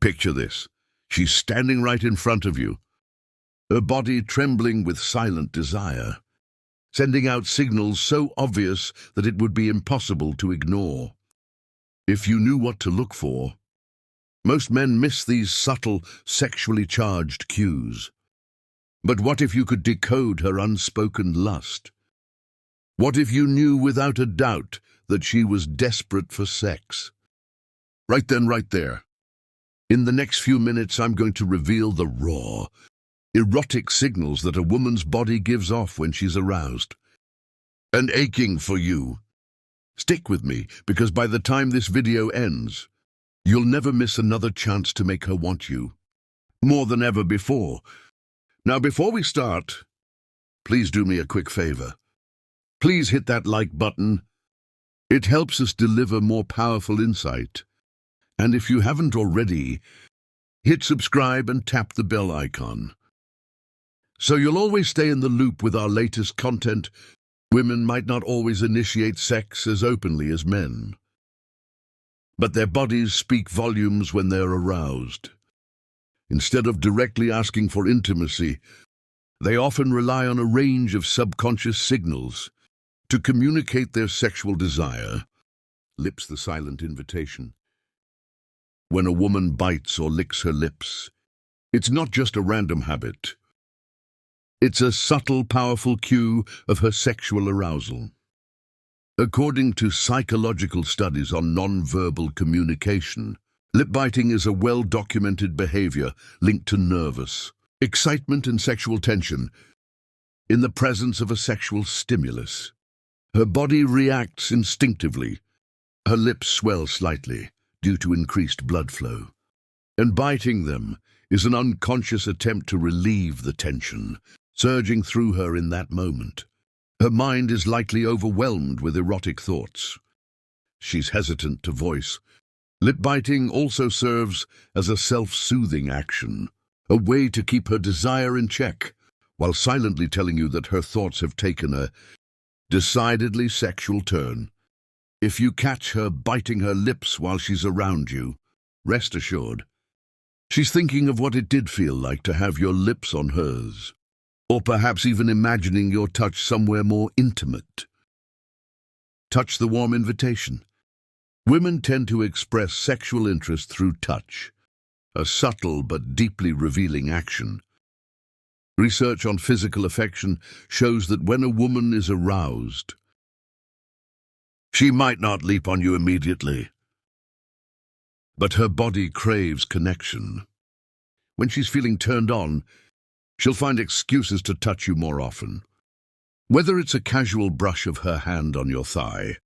Picture this. She's standing right in front of you, her body trembling with silent desire, sending out signals so obvious that it would be impossible to ignore. If you knew what to look for, most men miss these subtle, sexually charged cues. But what if you could decode her unspoken lust? What if you knew without a doubt that she was desperate for sex? Right then, right there. In the next few minutes, I'm going to reveal the raw, erotic signals that a woman's body gives off when she's aroused and aching for you. Stick with me, because by the time this video ends, you'll never miss another chance to make her want you more than ever before. Now, before we start, please do me a quick favor. Please hit that like button. It helps us deliver more powerful insight. And if you haven't already, hit subscribe and tap the bell icon, so you'll always stay in the loop with our latest content. Women might not always initiate sex as openly as men, but their bodies speak volumes when they're aroused. Instead of directly asking for intimacy, they often rely on a range of subconscious signals to communicate their sexual desire. Lips, the silent invitation. When a woman bites or licks her lips, it's not just a random habit. It's a subtle, powerful cue of her sexual arousal. According to psychological studies on nonverbal communication, lip biting is a well-documented behavior linked to nervous excitement and sexual tension in the presence of a sexual stimulus. Her body reacts instinctively. Her lips swell slightly due to increased blood flow. And biting them is an unconscious attempt to relieve the tension surging through her in that moment. Her mind is likely overwhelmed with erotic thoughts. She's hesitant to voice. Lip biting also serves as a self-soothing action, a way to keep her desire in check, while silently telling you that her thoughts have taken a decidedly sexual turn. If you catch her biting her lips while she's around you, rest assured, she's thinking of what it did feel like to have your lips on hers, or perhaps even imagining your touch somewhere more intimate. Touch, the warm invitation. Women tend to express sexual interest through touch, a subtle but deeply revealing action. Research on physical affection shows that when a woman is aroused, she might not leap on you immediately, but her body craves connection. When she's feeling turned on, she'll find excuses to touch you more often. Whether it's a casual brush of her hand on your thigh,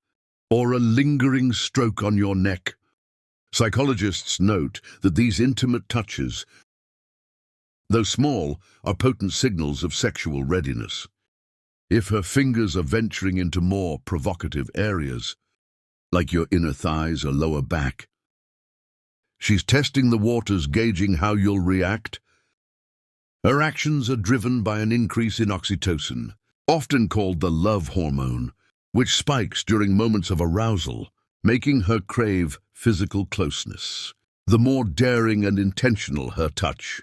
or a lingering stroke on your neck, psychologists note that these intimate touches, though small, are potent signals of sexual readiness. If her fingers are venturing into more provocative areas, like your inner thighs or lower back, she's testing the waters, gauging how you'll react. Her actions are driven by an increase in oxytocin, often called the love hormone, which spikes during moments of arousal, making her crave physical closeness. The more daring and intentional her touch,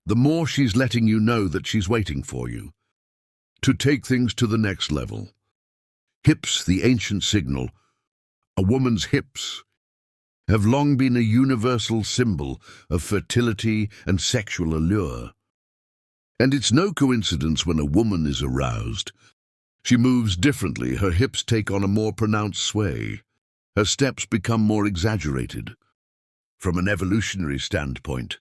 the more she's letting you know that she's waiting for you. To take things to the next level. Hips, the ancient signal. A woman's hips have long been a universal symbol of fertility and sexual allure. And it's no coincidence when a woman is aroused. She moves differently, her hips take on a more pronounced sway. Her steps become more exaggerated. From an evolutionary standpoint,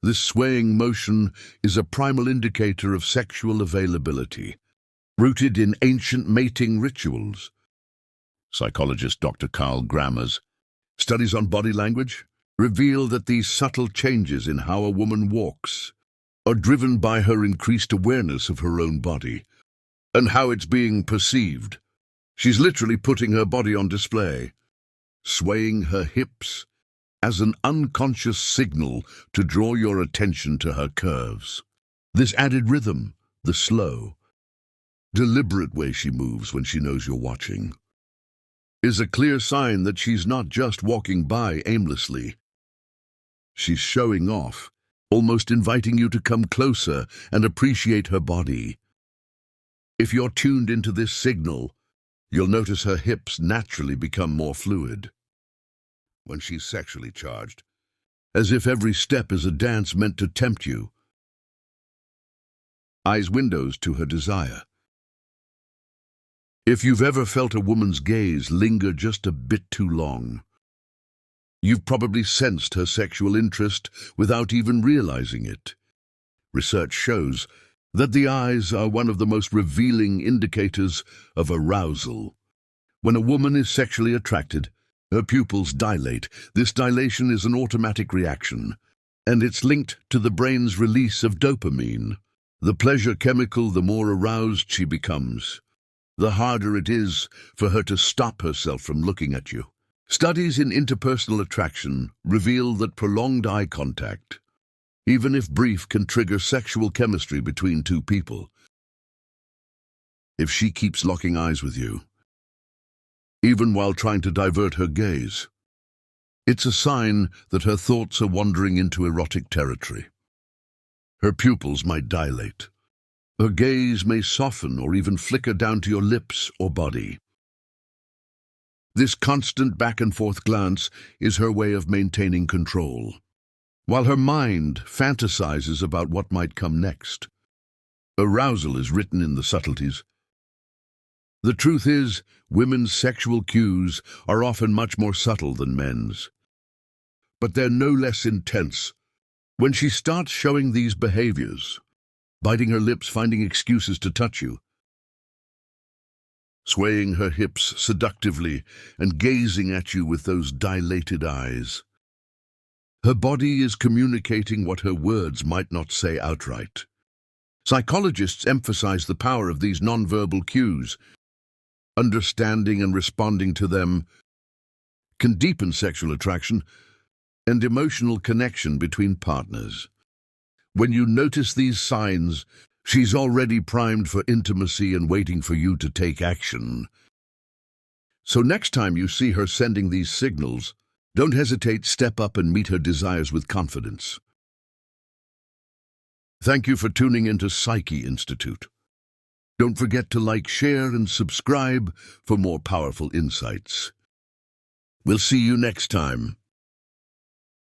this swaying motion is a primal indicator of sexual availability, rooted in ancient mating rituals. Psychologist Dr. Carl Grammer's studies on body language reveal that these subtle changes in how a woman walks are driven by her increased awareness of her own body and how it's being perceived. She's literally putting her body on display, swaying her hips as an unconscious signal to draw your attention to her curves. This added rhythm, the slow, deliberate way she moves when she knows you're watching, is a clear sign that she's not just walking by aimlessly. She's showing off, almost inviting you to come closer and appreciate her body. If you're tuned into this signal, you'll notice her hips naturally become more fluid. When she's sexually charged, as if every step is a dance meant to tempt you. Eyes windows to her desire. If you've ever felt a woman's gaze linger just a bit too long, you've probably sensed her sexual interest without even realizing it. Research shows that the eyes are one of the most revealing indicators of arousal. When a woman is sexually attracted, her pupils dilate. This dilation is an automatic reaction, and it's linked to the brain's release of dopamine, the pleasure chemical. The more aroused she becomes, the harder it is for her to stop herself from looking at you. Studies in interpersonal attraction reveal that prolonged eye contact, even if brief, can trigger sexual chemistry between two people. If she keeps locking eyes with you, even while trying to divert her gaze, it's a sign that her thoughts are wandering into erotic territory. Her pupils might dilate. Her gaze may soften or even flicker down to your lips or body. This constant back-and-forth glance is her way of maintaining control, while her mind fantasizes about what might come next. Arousal is written in the subtleties. The truth is, women's sexual cues are often much more subtle than men's. But they're no less intense. When she starts showing these behaviors, biting her lips, finding excuses to touch you, swaying her hips seductively and gazing at you with those dilated eyes, her body is communicating what her words might not say outright. Psychologists emphasize the power of these nonverbal cues. Understanding and responding to them can deepen sexual attraction and emotional connection between partners. When you notice these signs, she's already primed for intimacy and waiting for you to take action. So next time you see her sending these signals, don't hesitate, step up and meet her desires with confidence. Thank you for tuning into Psyche Institute. Don't forget to like, share, and subscribe for more powerful insights. We'll see you next time.